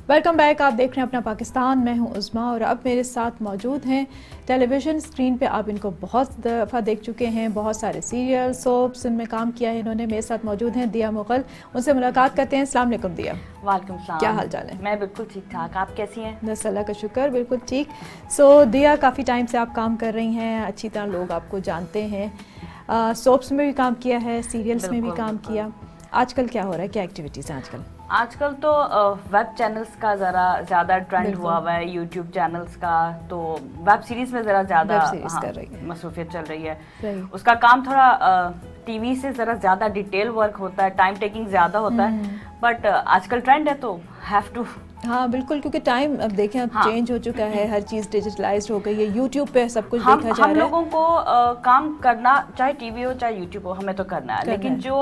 Welcome back. आप देख रहे हैं अपना पाकिस्तान। मैं हूं उज़मा और अब मेरे साथ मौजूद हैं टेलीविज़न स्क्रीन पे आप इनको बहुत दफ़ा देख चुके हैं, बहुत सारे सीरियल सोप्स इनमें काम किया है इन्होंने। मेरे साथ मौजूद हैं दिया मुग़ल, उनसे मुलाकात करते हैं। अस्सलाम वालेकुम दिया। वालेकुम सलाम। क्या हाल चाल है? मैं बिल्कुल ठीक ठाक, आप कैसी हैं? बस अल्लाह का शुक्र, बिल्कुल ठीक। दिया, काफ़ी टाइम से आप काम कर रही हैं, अच्छी तरह लोग आपको जानते हैं। सोप्स में भी काम किया है, सीरियल्स में भी काम किया। आजकल क्या हो रहा है, क्या एक्टिविटीज़ हैं आजकल? आजकल तो वेब चैनल्स का ज़रा ज़्यादा ट्रेंड हुआ हुआ है, यूट्यूब चैनल्स का। तो वेब सीरीज़ में ज़रा ज़्यादा मसरूफियत चल रही है। उसका काम थोड़ा टीवी से ज़रा ज़्यादा डिटेल वर्क होता है, टाइम टेकिंग ज़्यादा होता है, बट आजकल ट्रेंड है तो हैव टू। हाँ बिल्कुल, क्योंकि टाइम अब देखें अब चेंज हो चुका है, हर चीज़ डिजिटलाइज्ड हो गई है, यूट्यूब पे सब कुछ देखा जा रहा है। हम लोगों को काम करना, चाहे टीवी हो चाहे यूट्यूब हो, हमें तो करना है, लेकिन जो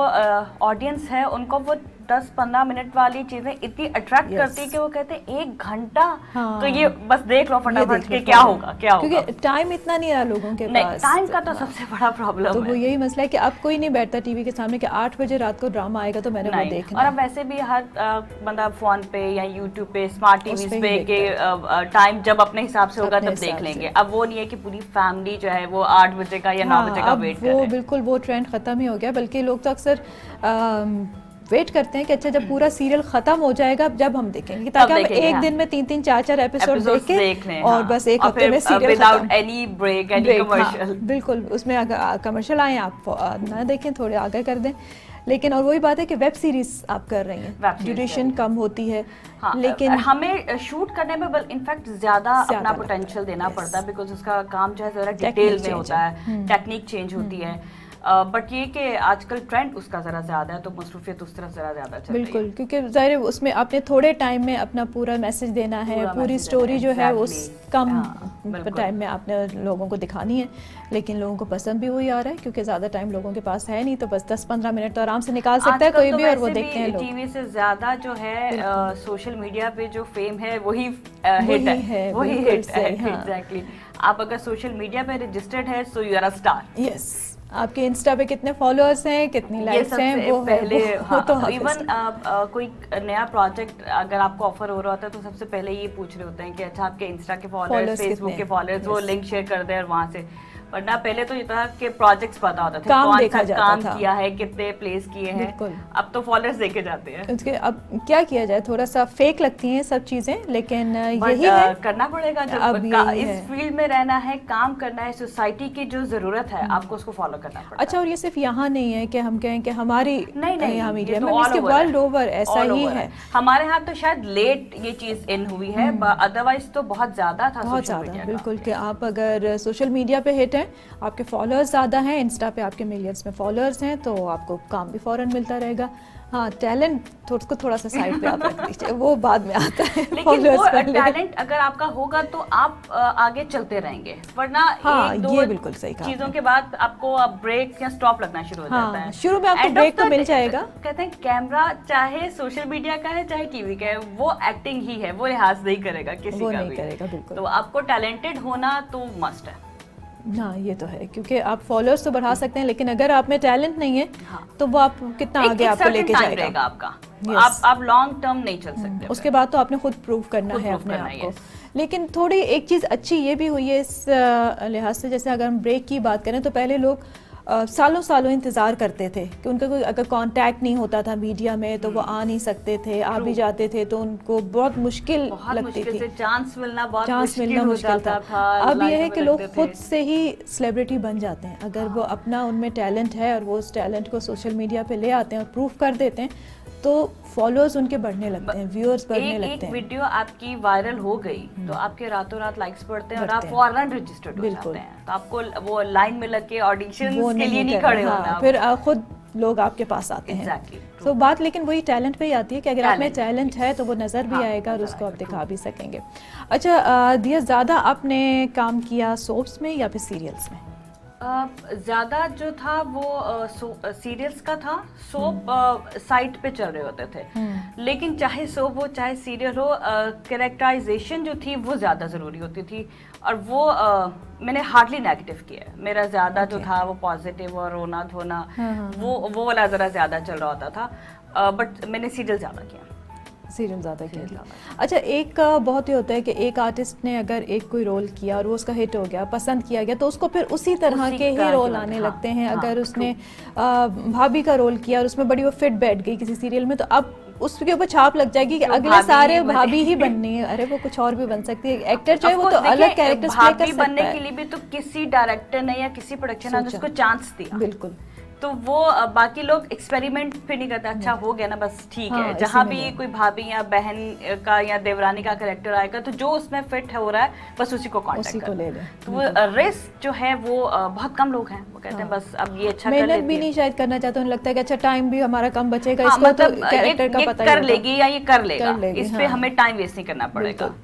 ऑडियंस है उनको वो 10-15 मिनट वाली चीजें इतनी अट्रैक्ट करती है कि वो कहते हैं 1 घंटा तो ये बस देख लो फटाफट के क्या होगा। क्योंकि टाइम इतना नहीं रहा लोगों के पास। टाइम का तो सबसे बड़ा प्रॉब्लम तो वो यही मसला है कि अब कोई नहीं बैठता टीवी के सामने कि 8 बजे रात को ड्रामा आएगा तो मैंने वो देखना। और अब वैसे भी हर बंदा फोन पे या यूट्यूब पे, स्मार्ट टीवी पे के टाइम जब अपने हिसाब से होगा तब देख लेंगे। अब वो नहीं है कि पूरी फैमिली जो है वो 8 बजे का या 9 बजे का वेट करे। वो बिल्कुल वो ट्रेंड खत्म ही हो गया, बल्कि लोग तो अक्सर वेट करते हैं कि अच्छा जब पूरा सीरियल खत्म हो जाएगा जब हम देखेंगे, ताकि हम एक दिन में 3-3 4-4 एपिसोड देख लें और बस एक हफ्ते में serial without any break, any commercial. बिल्कुल, उसमें अगर कमर्शियल आए आप ना देखें, थोड़े आगे कर दें। लेकिन और वही बात है कि वेब सीरीज आप कर रही हैं, ड्यूरेशन कम होती है, लेकिन हमें शूट करने में इनफैक्ट ज्यादा अपना पोटेंशियल देना पड़ता है, बिकॉज उसका काम जो है जरा डिटेल में होता है, टेक्निक चेंज होती है। बट ये कि आजकल ट्रेंड उसका ज़रा ज़्यादा है तो मसरूफियत उस तरफ ज़रा ज़्यादा चल रही है। बिल्कुल, क्योंकि ज़ाहिर उसमें आपने थोड़े टाइम में अपना पूरा मैसेज देना है, पूरी स्टोरी जो है उस कम टाइम में आपने लोगों को दिखानी है। लेकिन लोगों को पसंद भी वही आ रहा है क्योंकि ज़्यादा टाइम लोगों के पास है नहीं, तो बस 10-15 मिनट तो आराम से निकाल सकता है कोई भी, और वो देखते हैं लोग। टीवी से ज़्यादा जो है सोशल मीडिया पे जो फेम है वही हिट है, वही हिट है। एग्जैक्टली, आप अगर सोशल मीडिया पे रजिस्टर्ड है so you are a star. Yes, आपके इंस्टा पे कितने फॉलोअर्स हैं, कितनी लाइक्स हैं, वो पहले वो तो इवन कोई नया प्रोजेक्ट अगर आपको ऑफर हो रहा होता है तो सबसे पहले ये पूछ रहे होते हैं कि अच्छा आपके इंस्टा के फॉलोअर्स, फेसबुक के फॉलोअर्स, वो लिंक शेयर कर दें और वहाँ से। वरना पहले तो ये था कि प्रोजेक्ट्स पता होता था, कौन सा काम किया है, कितने प्लेस किए हैं। अब तो फॉलोअर्स देखे जाते हैं। उसके अब क्या किया जाए, थोड़ा सा फेक लगती हैं सब चीजें, लेकिन यही है, करना पड़ेगा। जब इस फील्ड में रहना है, काम करना है, सोसाइटी की जो जरूरत है आपको उसको फॉलो करना पड़ेगा। अच्छा, और ये सिर्फ यहाँ नहीं है कि हम कहें कि हमारी नहीं यहाँ मीडिया में, इसके वर्ल्ड ओवर ऐसा ही है। हमारे यहाँ तो शायद लेट ये चीज इन हुई है, अदरवाइज तो बहुत ज्यादा था, बहुत ज्यादा। बिल्कुल, कि आप अगर सोशल मीडिया पे हिट हैं, आपके फॉलोअर्स ज़्यादा हैं, इंस्टा पे आपके मिलियंस में फॉलोअर्स हैं, तो आपको काम भी फ़ौरन मिलता रहेगा। हाँ, टैलेंट उसको थोड़ा सा साइड पे आप रख दीजिए, वो बाद में आता है। लेकिन वो टैलेंट अगर आपका होगा तो आप आगे चलते रहेंगे, वरना हाँ, एक दो ये बिल्कुल सही कहा चीजों के बाद आपको ब्रेक या स्टॉप लगना शुरू हो जाता है। शुरू में आपको ब्रेक तो मिल जाएगा। कहते हैं कैमरा चाहे सोशल मीडिया का है चाहे टीवी का है, वो एक्टिंग ही है, वो लिहाज नहीं करेगा किसी का भी। नहीं करेगा, बिल्कुल। तो आपको टैलेंटेड होना तो मस्ट है। हाँ, ये तो है, क्योंकि आप फॉलोअर्स तो बढ़ा सकते हैं, लेकिन अगर आप में टैलेंट नहीं है तो वो आप कितना आगे आपको लेके जाएगा आपका। आप लॉन्ग टर्म नहीं चल सकते। उसके बाद तो आपने खुद प्रूव करना है अपने आप को। लेकिन थोड़ी एक चीज़ अच्छी ये भी हुई है इस लिहाज से, जैसे अगर हम ब्रेक की बात करें तो पहले लोग सालों इंतज़ार करते थे कि उनका कोई अगर कांटेक्ट नहीं होता था मीडिया में तो वो आ नहीं सकते थे, आ भी जाते थे तो उनको बहुत मुश्किल लगती थी, चांस मिलना मुश्किल था। अब ये है कि लोग खुद से ही सेलिब्रिटी बन जाते हैं अगर वो अपना उनमें टैलेंट है और वो उस टैलेंट को सोशल मीडिया पे ले आते हैं और प्रूफ कर देते हैं, तो फॉलोअर्स उनके बढ़ने लगते हैं, व्यूअर्स बढ़ने लगते हैं। एक वीडियो आपकी वायरल हो गई तो आपके रातों रात लाइक्स बढ़ते हैं और आप फौरन रजिस्टर्ड हो जाते हैं, तो आपको वो लाइन में लग के ऑडिशंस के लिए नहीं खड़े होना, फिर खुद लोग आपके पास आते हैं। तो बात लेकिन वही टैलेंट पे ही आती है कि अगर आप में टैलेंट है तो वो नज़र भी आएगा और उसको आप दिखा भी सकेंगे। अच्छा दिया, ज़्यादा आपने काम किया सोप्स में या फिर सीरियल्स में? ज़्यादा जो था वो सीरियल्स का था। सोप साइट पे चल रहे होते थे, लेकिन चाहे सोप हो चाहे सीरियल हो, कैरेक्टराइजेशन जो थी वो ज़्यादा ज़रूरी होती थी, और वो मैंने हार्डली नेगेटिव किया है। मेरा ज़्यादा जो था वो पॉजिटिव और रोना धोना वो वाला ज़रा ज़्यादा चल रहा होता था, बट मैंने सीरियल ज़्यादा किया। सीरियल ज़्यादा खेल। अच्छा, एक बहुत ही होता है कि एक आर्टिस्ट ने अगर एक कोई रोल किया और वो उसका हिट हो गया, पसंद किया गया, तो उसको फिर उसी तरह के ही रोल आने लगते हैं। अगर उसने भाभी का रोल किया और उसमें बड़ी वो फिट बैठ गई किसी सीरियल में, तो अब उसके ऊपर छाप लग जाएगी कि अगले सारे भाभी ही बननी है। अरे वो कुछ और भी बन सकती है, एक्टर जो है वो तो अलग कैरेक्टर्स प्ले कर सकता है। बनने के लिए भी तो किसी डायरेक्टर ने या किसी प्रोडक्शन हाउस ने उसको चांस दिया। बिल्कुल। तो वो बाकी लोग एक्सपेरिमेंट फिर नहीं करते, अच्छा हो गया ना बस ठीक है। जहाँ भी कोई भाभी या बहन का या देवरानी का कैरेक्टर आएगा तो जो उसमें फिट हो रहा है बस उसी को कांटेक्ट कर ले। तो वो रेस जो है वो बहुत कम लोग हैं, वो कहते हैं बस अब ये अच्छा कर लेती है। मेहनत भी नहीं शायद करना चाहते, उन्हें लगता है कि अच्छा टाइम भी हमारा कम बचेगा, इसको तो कैरेक्टर का पता कर लेगी या ये कर लेगा, इस पे हमें टाइम वेस्ट नहीं करना पड़ेगा।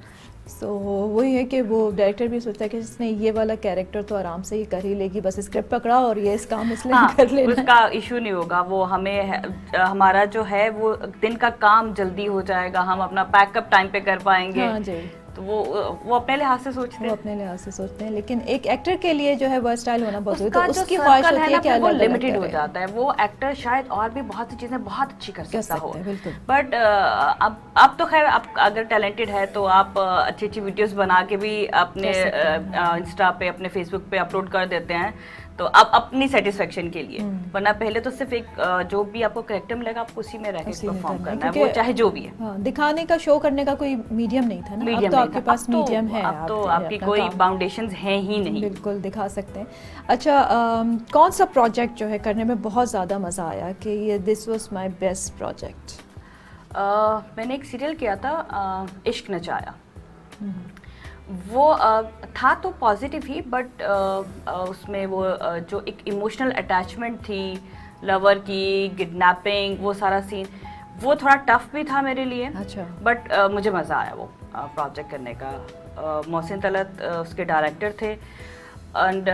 सो वही है कि वो डायरेक्टर भी सोचता है कि इसने ये वाला कैरेक्टर तो आराम से ही कर ही लेगी, बस स्क्रिप्ट पकड़ा और ये इस काम इसलिए कर लेना, उसका इशू नहीं होगा। वो हमें हमारा जो है वो दिन का काम जल्दी हो जाएगा, हम अपना पैकअप टाइम पे कर पाएंगे। हाँ जी। तो वो अपने लिहाज से सोचते हैं, वो अपने लिहाज से सोचते हैं। लेकिन एक एक्टर के लिए जो है वर्सटाइल होना बहुत जरूरी है, तो उसकी ख्वाहिश होती है कि वो लिमिटेड हो जाता है। वो एक्टर शायद और भी बहुत सी चीजें बहुत अच्छी कर सकता हो, बट अब तो खैर आप अगर टैलेंटेड है तो आप अच्छी अच्छी वीडियोस बना के भी अपने इंस्टा पे अपने फेसबुक पे अपलोड कर देते हैं, तो आप अपनी सेटिस्फेक्शन के लिए। वरना पहले तो सिर्फ एक जो भी आपको कैरेक्टर मिलेगा आपको उसी में रह के परफॉर्म करना है, वो चाहे जो भी है। हाँ, दिखाने का, शो करने का कोई मीडियम नहीं था ना, अब तो आपके पास मीडियम है, अब तो आपकी कोई बाउंडेशंस हैं ही नहीं, बिल्कुल दिखा सकते हैं। अच्छा, कौन सा प्रोजेक्ट जो है करने में बहुत ज़्यादा मज़ा आया कि ये this was my best project? मैंने एक सीरियल किया था इश्क नचाया। वो था तो पॉजिटिव ही, बट उसमें वो जो एक इमोशनल अटैचमेंट थी लवर की, किडनैपिंग, वो सारा सीन वो थोड़ा टफ भी था मेरे लिए। अच्छा। बट मुझे मज़ा आया वो प्रोजेक्ट करने का। मोहसिन तलत उसके डायरेक्टर थे, एंड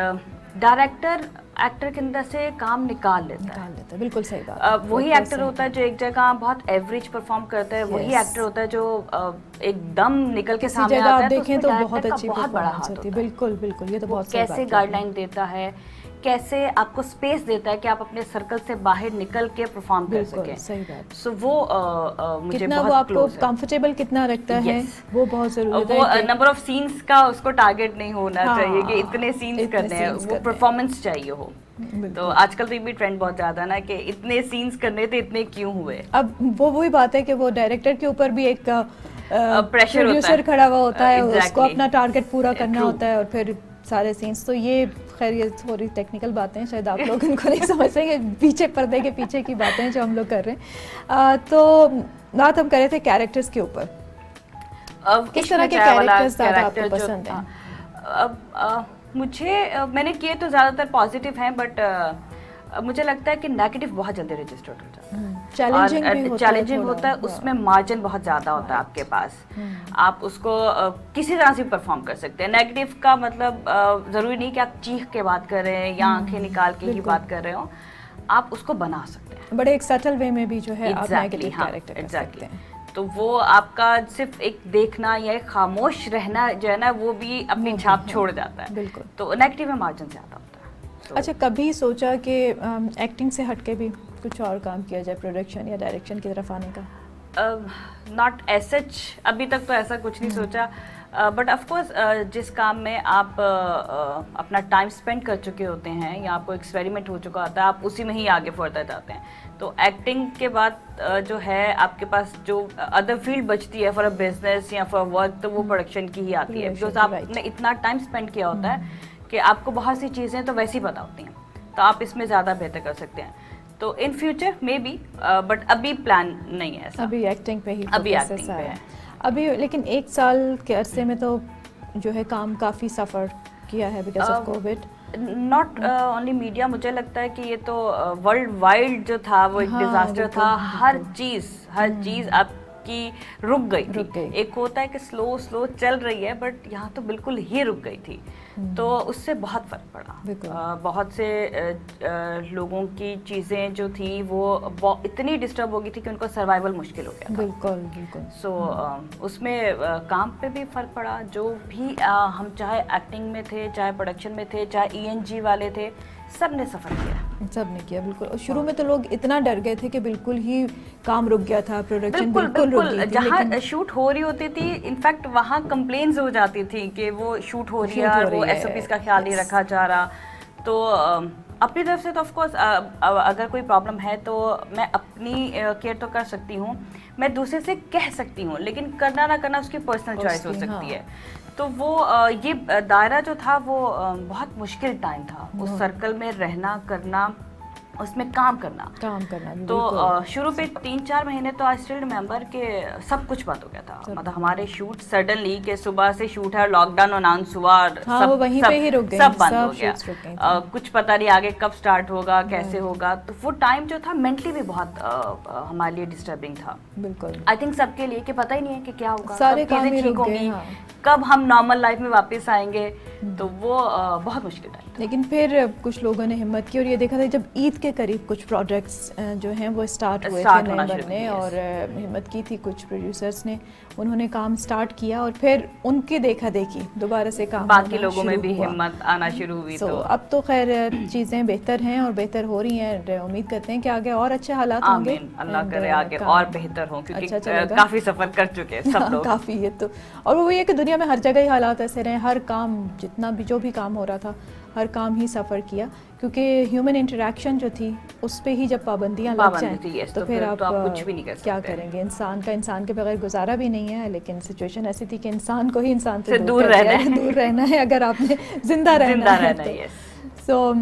डायरेक्टर एक्टर के अंदर से काम निकाल लेता है। बिल्कुल सही बात। वही एक्टर होता है जो एक जगह बहुत एवरेज परफॉर्म करता है, वही एक्टर होता है जो एकदम निकल के सामने आता है, देखें तो बहुत अच्छी बहुत बड़ा हाथ होता है। बिल्कुल बिल्कुल, ये तो बहुत कैसे गाइडलाइन देता है, कैसे आपको स्पेस देता है कि आप अपने सर्कल से बाहर निकल के परफॉर्म कर सकें। सही बात। सो वो मुझे कितना बहुत वो आपको क्लोज है। कंफर्टेबल कितना रखता है, वो बहुत जरूरी है। वो नंबर ऑफ सीन्स का उसको टारगेट नहीं होना चाहिए कि इतने सीन्स करने हैं, वो परफॉर्मेंस चाहिए हो। तो आजकल तो ये भी ट्रेंड बहुत ज्यादा है ना कि इतने सीन्स करने थे, इतने क्यों हुए। अब वो वही बात है कि वो डायरेक्टर के ऊपर भी एक प्रेशर प्रोड्यूसर खड़ा हुआ होता है, उसको अपना टारगेट पूरा करना होता है, और फिर सारे सीन्स। तो ये खैर ये थोड़ी टेक्निकल बातें हैं, शायद आप लोग इनको नहीं समझ सकेंगे, पीछे पर्दे के पीछे की बातें जो हम लोग कर रहे हैं। तो बात हम कर रहे थे कैरेक्टर्स के ऊपर, किस तरह के कैरेक्टर्स ज़्यादा आपको पसंद हैं? अब मुझे मैंने किए तो ज़्यादातर पॉजिटिव हैं, बट मुझे लगता है कि नेगेटिव बहुत जल्दी रजिस्टर हो जाता है। चैलेंजिंग होता है, उसमें मार्जिन बहुत ज़्यादा होता है आपके पास, आप उसको किसी तरह से परफॉर्म कर सकते हैं। नेगेटिव का मतलब ज़रूरी नहीं कि आप चीख के बात कर रहे हैं या आंखें निकाल के ही बात कर रहे हो, आप उसको बना सकते हैं बड़े एक सटल वे में भी जो है आप नेगेटिव कैरेक्टर कर सकते हैं। तो वो आपका सिर्फ एक देखना या एक खामोश रहना जो है ना, वो भी अपनी छाप छोड़ जाता है। बिल्कुल। तो नेगेटिव में मार्जिन ज़्यादा होता है। अच्छा, कभी सोचा कि एक्टिंग से हटके भी कुछ और काम किया जाए, प्रोडक्शन या डायरेक्शन की तरफ आने का? नॉट एज सच, अभी तक तो ऐसा कुछ नहीं सोचा, बट ऑफ कोर्स जिस काम में आप अपना टाइम स्पेंड कर चुके होते हैं या आपको एक्सपेरिमेंट हो चुका होता है, आप उसी में ही आगे फर्दर जाते हैं। तो एक्टिंग के बाद जो है आपके पास जो अदर फील्ड बचती है फॉर अ बिजनेस या फॉर वर्क, तो वो प्रोडक्शन की ही आती है, बिकॉज आपने इतना टाइम स्पेंड किया होता है कि आपको बहुत सी चीज़ें तो वैसे ही पता होती हैं, तो आप इसमें ज़्यादा बेहतर कर सकते हैं। तो in future may be, but अभी प्लान नहीं है ऐसा। अभी एक्टिंग पे ही अभी एक्टिंग पे है अभी। लेकिन एक साल के अरसे में तो जो है काम काफ़ी सफ़र किया है because of Covid. Not only media, मुझे लगता है कि ये तो वर्ल्ड वाइड जो था वो एक डिजास्टर था। हर चीज़ आपकी रुक गई। एक होता है कि स्लो चल रही है, बट यहाँ तो बिल्कुल ही रुक गई थी। तो उससे बहुत फर्क पड़ा। बहुत से लोगों की चीज़ें जो थी वो इतनी डिस्टर्ब हो गई थी कि उनको सर्वाइवल मुश्किल हो गया था। बिल्कुल। सो उसमें काम पे भी फ़र्क पड़ा। जो भी हम चाहे एक्टिंग में थे, चाहे प्रोडक्शन में थे, चाहे ENG वाले थे, सब ने सफ़र किया। सबने किया बिल्कुल। और शुरू में तो लोग इतना डर गए थे कि बिल्कुल ही काम रुक गया था, प्रोडक्शन बिल्कुल रुक गई थी। जहाँ शूट हो रही होती थी, इनफैक्ट वहाँ कंप्लेन्स हो जाती थी कि वो शूट हो रही है और वो एसओपीज का ख्याल नहीं रखा जा रहा। तो अपनी तरफ से तो ऑफ कोर्स अगर कोई प्रॉब्लम है तो मैं अपनी केयर तो कर सकती हूँ, मैं दूसरे से कह सकती हूँ, लेकिन करना ना करना उसकी पर्सनल चॉइस हो सकती है। तो वो ये दायरा जो था वो बहुत मुश्किल टाइम था, उस सर्कल में रहना, करना, उसमें काम करना तो शुरू पे 3-4 महीने तो आई स्टिल रिमेम्बर कि सब कुछ बंद हो गया था। मतलब हमारे शूट सडनली के सुबह से शूट है, लॉकडाउन अनाउंस हुआ और हाँ, वो वहीं पे ही रुक गए, सब बंद हो गया। कुछ पता नहीं आगे कब स्टार्ट होगा, कैसे होगा। तो वो टाइम जो था मेंटली भी बहुत हमारे लिए डिस्टर्बिंग था। बिल्कुल, आई थिंक सबके लिए कि पता ही नहीं है कि क्या होगा, सारे काम ही रुक गए, कब हम नॉर्मल लाइफ में वापस आएंगे। तो वो बहुत मुश्किल टाइम था। लेकिन फिर कुछ लोगों ने हिम्मत की और ये देखा था जब ईद के करीब कुछ प्रोजेक्ट्स जो हैं वो स्टार्ट हुए थे नए बनने, और हिम्मत की थी कुछ प्रोड्यूसर्स ने, उन्होंने काम स्टार्ट किया और फिर उनकी देखा देखी दोबारा से काम बाकी लोगों में भी हिम्मत आना शुरू हुई। तो अब तो खैर चीज़ें बेहतर हैं और बेहतर हो रही हैं। उम्मीद करते हैं कि आगे और अच्छे हालात होंगे, अल्लाह करे आगे और बेहतर हो, क्योंकि काफी सफर कर चुके हैं सब लोग। काफी है तो, और वो ये कि दुनिया में हर जगह ही हालात ऐसे रहे, हर काम जितना भी जो भी काम हो रहा था हर काम ही सफ़र किया, क्योंकि ह्यूमन इंटरेक्शन जो थी उस पे ही जब पाबंदियां लग जाएं तो फिर आप कुछ भी नहीं कर सकते। क्या करेंगे? इंसान के बगैर गुजारा भी नहीं है, लेकिन सिचुएशन ऐसी थी कि इंसान को ही इंसान से दूर रहना है अगर आपने जिंदा रहना है। सो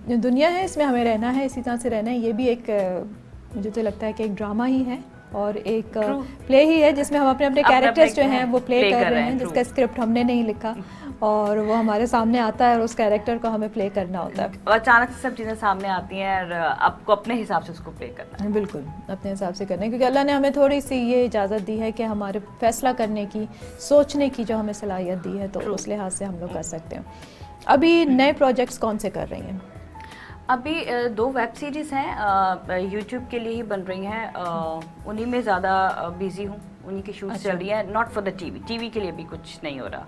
दुनिया है, इसमें हमें रहना है, इसी तरह से रहना है। ये भी एक मुझे तो लगता है कि एक ड्रामा ही है और एक प्ले ही है जिसमें हम अपने अपने कैरेक्टर्स जो हैं वो प्ले कर रहे हैं, जिसका स्क्रिप्ट हमने नहीं लिखा और वो हमारे सामने आता है और उस कैरेक्टर को हमें प्ले करना होता है। अचानक से सब चीज़ें सामने आती हैं और आपको अपने हिसाब से उसको प्ले करना है। बिल्कुल अपने हिसाब से करना है, क्योंकि अल्लाह ने हमें थोड़ी सी ये इजाज़त दी है कि हमारे फैसला करने की, सोचने की जो हमें सलाहियत दी है, तो उस लिहाज से हम लोग कर सकते हैं। अभी नए प्रोजेक्ट्स कौन से कर रही हैं? अभी 2 वेब सीरीज़ हैं, यूट्यूब के लिए ही बन रही हैं, उन्हीं में ज़्यादा बिजी हूँ, उन्हीं की शूट चल रही है। नॉट फॉर द टीवी के लिए भी कुछ नहीं हो रहा,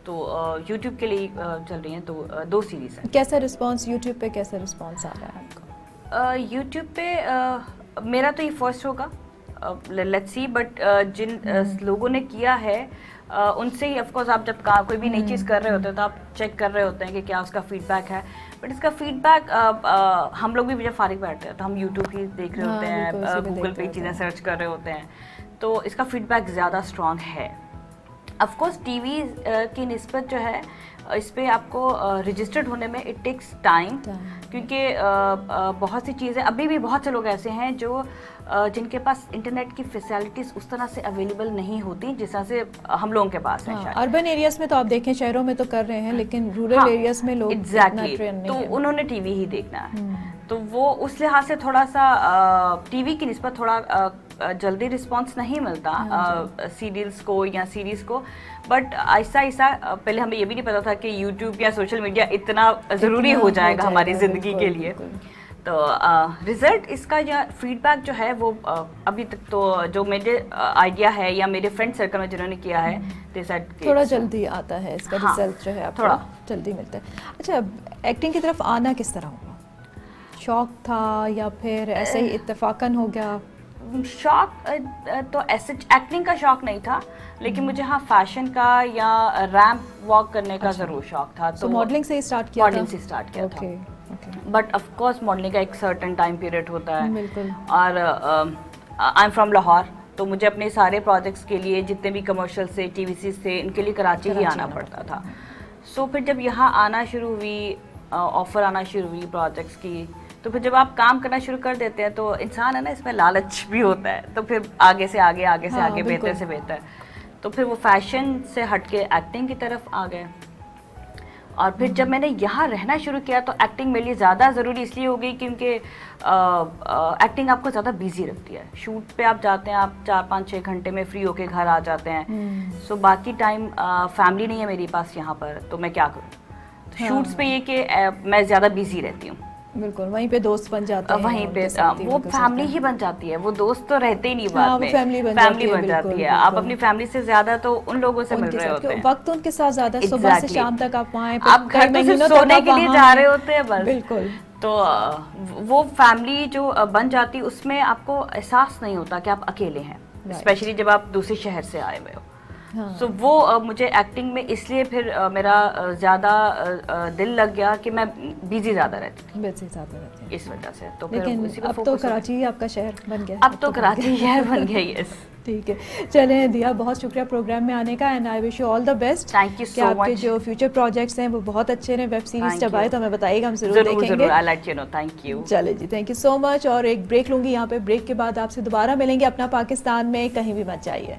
तो यूट्यूब के लिए चल रही हैं। तो 2 सीरीज़ हैं। कैसा रिस्पांस यूट्यूब पे, कैसा रिस्पांस आ रहा है आपका? यूट्यूब पे मेरा तो ये फर्स्ट होगा, लेट्स सी, बट जिन लोगों ने किया है उनसे ही, ऑफकोर्स आप जब कोई भी नई चीज़ कर रहे होते हैं तो आप चेक कर रहे होते हैं कि क्या उसका फीडबैक है। बट इसका फीडबैक हम लोग भी जब फारिग बैठते हैं तो हम यूट्यूब ही देख रहे होते हैं, गूगल पे चीज़ें सर्च कर रहे होते हैं, तो इसका फीडबैक ज़्यादा स्ट्रॉन्ग है। ऑफकोर्स टीवी की निस्बत जो है इस पर आपको रजिस्टर्ड होने में इट टेक्स टाइम, क्योंकि बहुत सी चीज़ें अभी भी बहुत से लोग ऐसे हैं जो जिनके पास इंटरनेट की फैसिलिटीज़ उस तरह से अवेलेबल नहीं होती जिस तरह से हम लोगों के पास है। शायद अर्बन एरियाज़ में तो आप देखें, शहरों में तो कर रहे हैं, लेकिन रूरल एरियाज़ में लोग एग्जैक्टली तो उन्होंने टीवी ही देखना है। तो वो उस लिहाज से थोड़ा सा टीवी की निस्बत थोड़ा जल्दी रिस्पांस नहीं मिलता सीरियल्स को या सीरीज़ को। बट ऐसा ऐसा पहले हमें ये भी नहीं पता था कि यूट्यूब या सोशल मीडिया इतना ज़रूरी हो जाएगा हमारी ज़िंदगी के लिए। तो रिज़ल्ट इसका या फीडबैक जो है वो अभी तक तो जो मेरे आइडिया है या मेरे फ्रेंड सर्कल में जिन्होंने किया है थोड़ा जल्दी आता है इसका रिजल्ट जो है आपको थोड़ा जल्दी मिलता है। अच्छा, एक्टिंग की तरफ आना किस तरह हुआ? शौक था या फिर ऐसे ही इत्तेफाकन हो गया? शौक तो ऐसे एक्टिंग का शौक नहीं था, लेकिन मुझे हाँ फैशन का या रैंप वॉक करने का ज़रूर शौक था। तो मॉडलिंग से ही स्टार्ट किया? मॉडलिंग से स्टार्ट किया था, बट ऑफ कोर्स मॉडलिंग का एक सर्टेन टाइम पीरियड होता है। बिल्कुल। और आई एम फ्रॉम लाहौर, तो मुझे अपने सारे प्रोजेक्ट्स के लिए जितने भी कमर्शियल से टीवीसी से इनके लिए कराची ही आना पड़ता था। सो फिर जब यहाँ आना शुरू हुई, ऑफ़र आना शुरू हुई प्रोजेक्ट्स की, तो फिर जब आप काम करना शुरू कर देते हैं तो इंसान है ना, इसमें लालच भी होता है, तो फिर आगे से आगे बेहतर से बेहतर, तो फिर वो फैशन से हट के एक्टिंग की तरफ आ गए। और फिर जब मैंने यहाँ रहना शुरू किया तो एक्टिंग मेरे लिए ज़्यादा ज़रूरी इसलिए हो गई क्योंकि एक्टिंग आपको ज़्यादा बिजी रखती है। शूट पे आप जाते हैं, आप 4-5-6 घंटे में फ्री होके घर आ जाते हैं। सो बाकी टाइम फैमिली नहीं है मेरे पास यहाँ पर, तो मैं क्या करूँ? शूट्स पे ये कि मैं ज़्यादा बिजी रहती हूँ। बिल्कुल, वहीं पे दोस्त बन जाते हैं, वहीं पे वो फैमिली ही बन जाती है, वो दोस्त तो रहते ही नहीं बाद में, फैमिली बन जाती है। आप अपनी फैमिली से ज्यादा तो उन लोगों से मिल रहे होते हैं, वक्त उनके साथ ज्यादा, सुबह से शाम तक आप वहाँ आप घर तो सिर्फ सोने के लिए जा रहे होते हैं बस। बिल्कुल, तो वो फैमिली जो बन जाती उसमें आपको एहसास नहीं होता कि आप अकेले हैं, स्पेशली जब आप दूसरे शहर से आए हुए हो। हाँ। तो वो मुझे एक्टिंग में इसलिए फिर मेरा ज़्यादा दिल लग गया कि मैं बिजी ज़्यादा रहती थी, बिल्कुल ज़्यादा रहते हैं। इस वजह से। तो फिर लेकिन उसी पे अब तो focus हो कराची ही आपका शहर बन गया। गया। अब तो कराची शहर बन गया, यस। ठीक है, चलें दिया, बहुत शुक्रिया प्रोग्राम में आने का, and I wish you all the best. Thank you कि सो आपके मच। जो फ्यूचर प्रोजेक्ट्स हैं वो बहुत अच्छे हैं। वेब सीरीज Thank जब आए you. तो हमें बताइएगा, हम जरूर जरूर देखेंगे। जरूर, I let you know. Thank you. चले जी, थैंक यू सो मच। और एक ब्रेक लूंगी यहाँ पे, ब्रेक के बाद आपसे दोबारा मिलेंगे अपना पाकिस्तान में, कहीं भी मत जाइए।